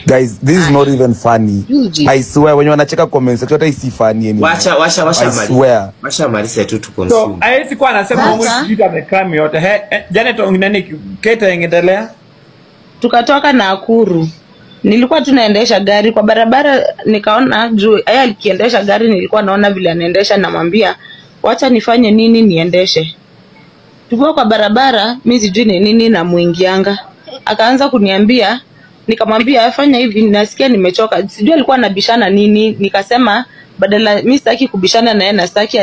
Guys, this is not even funny. I swear, when you wanacheka comment section, hata isi funny anymore. Washa malisa tu to consume. So, aesi kwa anasema mwitu amekami yote. Janet onginani keta ingedelea? Tukatoka Nakuru. Nilikuwa tunaendesha gari kwa barabara, nikaona juu yeye alikiendesha gari, nilikuwa naona vile anaendesha, namwambia wacha nifanye nini niendeshe. Tukiwa kwa barabara, mimi sijui ni nini na muingianga. Akaanza kuniambia, nikamwambia afanya hivi, nasikia nimechoka. Sijui alikuwa anabishana nini, nikasema badala mimi sitaki kubishana na yeye, na sitaki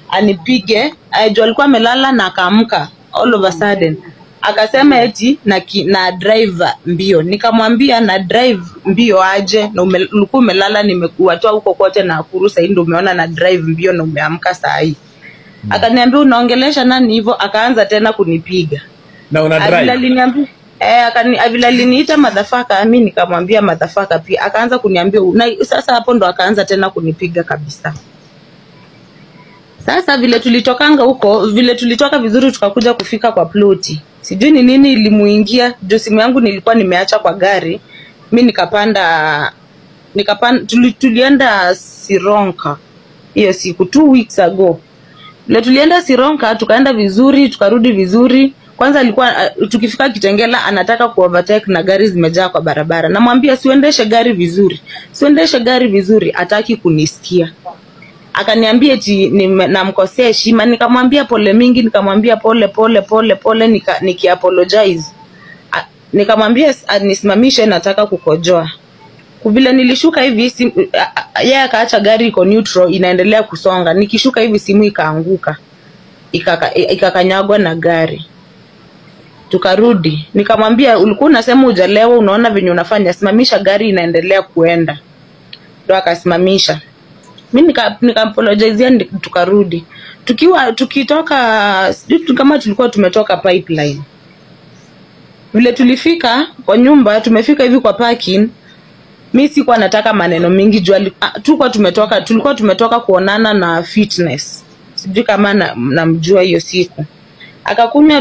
anipige. Juu alikuwa amelala na akaamka all of a sudden. Akasema eti na drive mbio. Nikamwambia na drive mbio aje, na ulikuwa umelala, nimekuatoa huko kote na kurusa hii ndio umeona na drive mbio na umeamka saa hii. Akaniambia unaongelesha nani hivyo, akaanza tena kunipiga. Na una drive. Aliniambia vile aliniita motherfucker, mimi nikamwambia motherfucker pia. Akaanza kuniambia na sasa hapo ndo akaanza tena kunipiga kabisa. Sasa vile tulitokanga huko, vile tulitoka vizuri tukakuja kufika kwa ploti. Sijui ni nini ilimuingia, juu simu yangu nilikuwa nimeacha kwa gari. Mimi nikapanda tulienda Sironka. Hiyo siku 2 weeks ago. Vile tulienda Sironka, tukaenda vizuri, tukarudi vizuri. Kwanza alikuwa tukifika Kitengela anataka kuovertake na gari zimejaa kwa barabara. Namwambia siuendeshe gari vizuri. Siuendeshe gari vizuri, hataki kunisikia. Akaniambia eti namkosea heshima, nikamwambia pole mingi, nikamwambia pole nikiapologize. Nikamwambia nisimamishe, nataka kukojoa. Vile nilishuka hivi yeye akaacha gari iko neutral inaendelea kusonga. Nikishuka hivi simu ikaanguka. Ikakanyagwa na gari. Tukarudi. Nikamwambia ulikuwa unasema hujalewa, unaona venye unafanya, simamisha gari inaendelea kuenda. Ndio akasimamisha. Mimi nika-apologizea, tukarudi. Tukitoka kama tulikuwa tumetoka pipeline. Vile tulifika kwa nyumba, tumefika hivi kwa parking. Mimi sikuwa nataka maneno mingi juu tulikuwa tumetoka kuonana na fitness. Sijui kama namjua hiyo siku.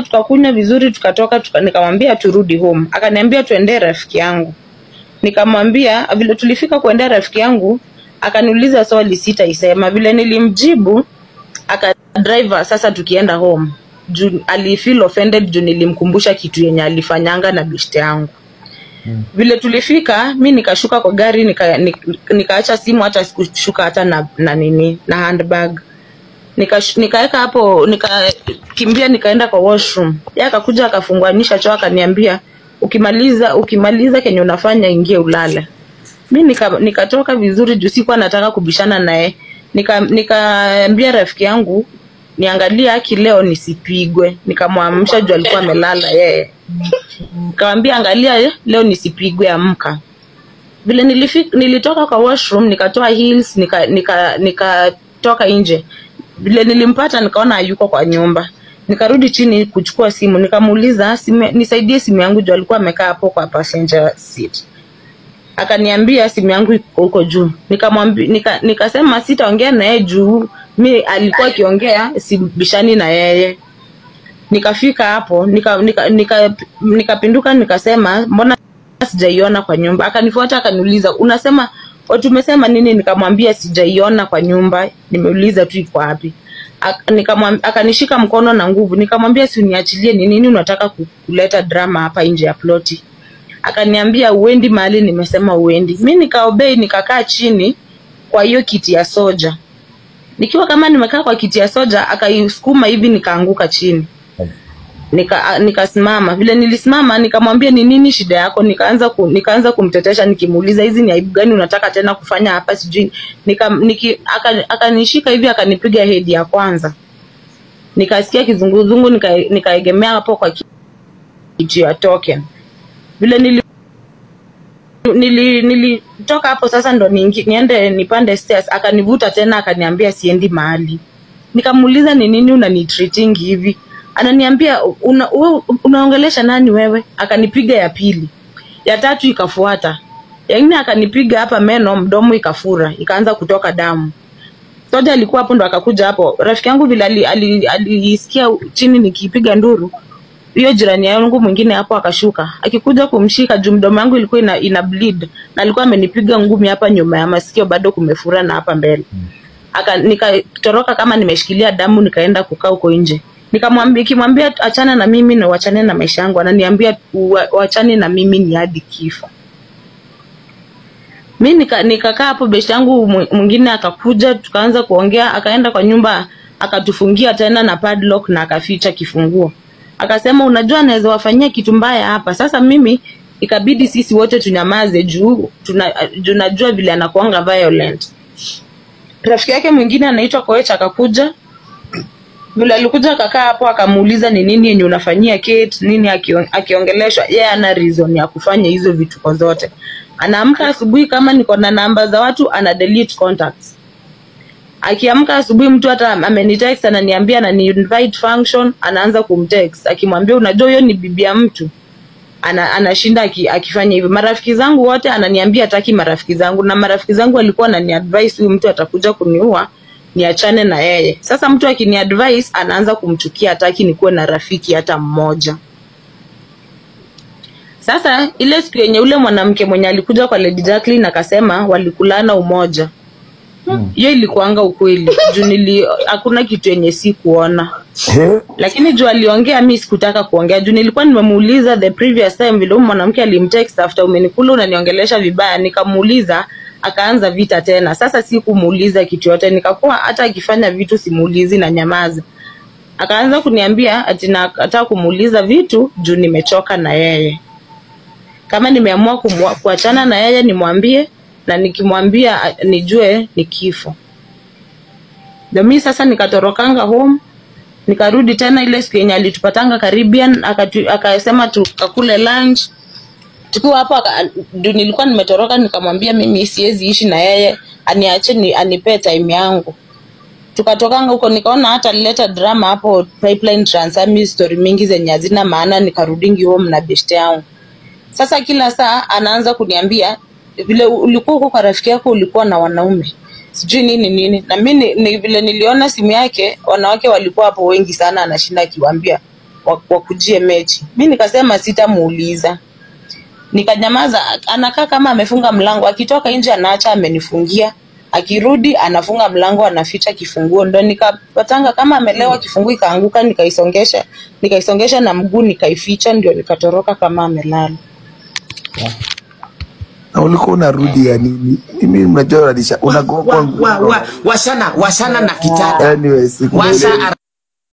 Tukakunywa vizuri, tukatoka nikamwambia turudi home. Akaniambia tuende rafiki yangu. Nikamwambia vile tulifika kuenda rafiki yangu, akaniuliza swali sitaisema. Vile nilimjibu, driver sasa tukienda home. Alifeel offended juu nilimkumbusha kitu yenye alifanyanga na bishte yangu. Vile tulifika, mimi nikashuka kwa gari, nikaacha simu, hata sikushuka hata na handbag. Nikaeka hapo, nikakimbia nikaenda kwa washroom. Yeye akakuja akafunguanisha choo, akaniambia ukimaliza kenye unafanya ingie ulale. Mimi nikatoka vizuri juu sikuwa nataka kubishana naye. Nikaambia rafiki yangu niangalie haki leo nisipigwe. Nikamwamsha juu alikuwa amelala yeye. Nikamwambia angalia leo nisipigwe, amka. Vile nilitoka kwa washroom, nikatoa heels, nikatoka nje. Vile nilimpata nikaona hayuko kwa nyumba. Nikarudi chini kuchukua simu, nikamuuliza nisaidie simu yangu juu alikuwa amekaa hapo kwa passenger seat. Akaniambia simu yangu iko huko juu. Nikamwambia nikasema sitaongea na yeye juu mimi alikuwa akiongea sibishani na yeye. Nikafika hapo nikapinduka nikasema mbona sijaiona kwa nyumba. Akanifuata akaniuliza unasema tumesema nini? Nikamwambia sijaiona kwa nyumba, nimeuliza tu iko wapi. Akanishika mkono na nguvu. Nikamwambia si uniachilie, ni nini unataka kuleta drama hapa nje ya ploti? Akaniambia uendi mahali nimesema uendi. Mimi nikaobey, nikakaa chini kwa hiyo kiti ya soja. Nikiwa kama nimekaa kwa kiti ya soja, akaisukuma hivi nikaanguka chini. Nikasimama. Vile nilisimama nikamwambia ni nini shida yako? Nikaanza kumtetesha nikimuuliza hizi ni aibu gani unataka tena kufanya hapa sijui. Akanishika hivi akanipiga head ya kwanza. Nikasikia kizunguzungu, nikaegemea hapo kwa kiti ya token. Vile nilitoka hapo sasa ndo niende nipande stairs, akanivuta tena akaniambia siendi mahali. Nikamuuliza ni nini unanitreating hivi? Ananiambia unaongelesha nani wewe? Akanipiga ya pili. Ya tatu ikafuata. Ya nne akanipiga hapa meno, mdomo ikafura, ikaanza kutoka damu. Soja alikuwa hapo ndo akakuja hapo. Rafiki yangu vile alisikia chini nikipiga nduru, hiyo jirani yangu mwingine hapo akashuka. Akikuja kumshika juu mdomo wangu ilikuwa ina bleed na alikuwa amenipiga ngumi hapa nyuma ya masikio bado kumefura na hapa mbele. Nikatoroka kama nimeshikilia damu nikaenda kukaa huko nje. Nikimwambia achana na mimi na uachane na maisha yangu, ananiambia uachane na mimi ni hadi kifo. Mimi nikakaa hapo, besti yangu mwingine akakuja tukaanza kuongea, akaenda kwa nyumba akatufungia tena na padlock na akaficha kifunguo. Akasema unajua naweza wafanyia kitu mbaya hapa. Sasa mimi ikabidi sisi wote tunyamaze juu tunajua vile anakuanga violent. Rafiki yake mwingine anaitwa Koech akakuja. Yule alikuja akakaa hapo akamuuliza ni nini yenye unafanyia Kate, nini akiongeleshwa. Yeye ana reason ya kufanya hizo vitu kwa zote. Anaamka asubuhi kama niko na namba za watu ana delete contacts. Akiamka asubuhi mtu hata amenitext ananiambia na ni invite function, anaanza kumtext akimwambia unajua hiyo ni bibi ya mtu. Anashinda akifanya hivyo. Marafiki zangu wote ananiambia hataki marafiki zangu, na marafiki zangu walikuwa wananiadvise huyu mtu atakuja kuniua niachane na yeye. Sasa mtu akiniadvise anaanza kumchukia, hataki nikuwe na rafiki hata mmoja. Sasa ile siku yenye ule mwanamke mwenye alikuja kwa Lady Jacqueline akasema walikulana umoja. Hiyo ilikuanga ukweli. Juu hakuna kitu yenye si kuona. Lakini juu aliongea mimi sikutaka kuongea. Juu nilikuwa nimemuuliza the previous time vile mwanamke alimtext after umenikula unaniongelesha vibaya, nikamuuliza akaanza vita tena. Sasa sikumuuliza kitu yote, nikakuwa hata akifanya vitu simuulizi na nyamaza. Akaanza kuniambia ati nataka kumuuliza vitu juu nimechoka na yeye. Kama nimeamua kuachana na yeye nimwambie, na nikimwambia nijue ni kifo. Ndio mimi sasa nikatorokanga home, nikarudi tena ile siku yenye alitupatanga Caribbean, akasema tukakule lunch. Tukiwa hapo ndio nilikuwa nimetoroka, nikamwambia mimi siwezi ishi na yeye, aniache anipe time yangu. Tukatokanga huko, nikaona hata alileta drama hapo Pipeline Transami, story mingi zenye hazina maana, nikarudingi home na beshte yangu. Sasa kila saa anaanza kuniambia vile ulikuwa huko kwa rafiki yako ulikuwa na wanaume sijui nini. Na mimi vile niliona simu yake wanawake walikuwa hapo wengi sana, anashinda akiwaambia wakujie mechi. Mimi nikasema sitamuuliza, nikanyamaza. Anakaa kama amefunga mlango, akitoka nje anaacha amenifungia, akirudi anafunga mlango anaficha kifunguo. Ndio nikapatanga kama amelewa, kifunguo ikaanguka, nikaisongesha na mguu nikaificha, ndio nikatoroka kama amelala. Na ulikuwa unarudi ya nini? Mimi mnajua unagoa washana na kitanda. Anyways, Washa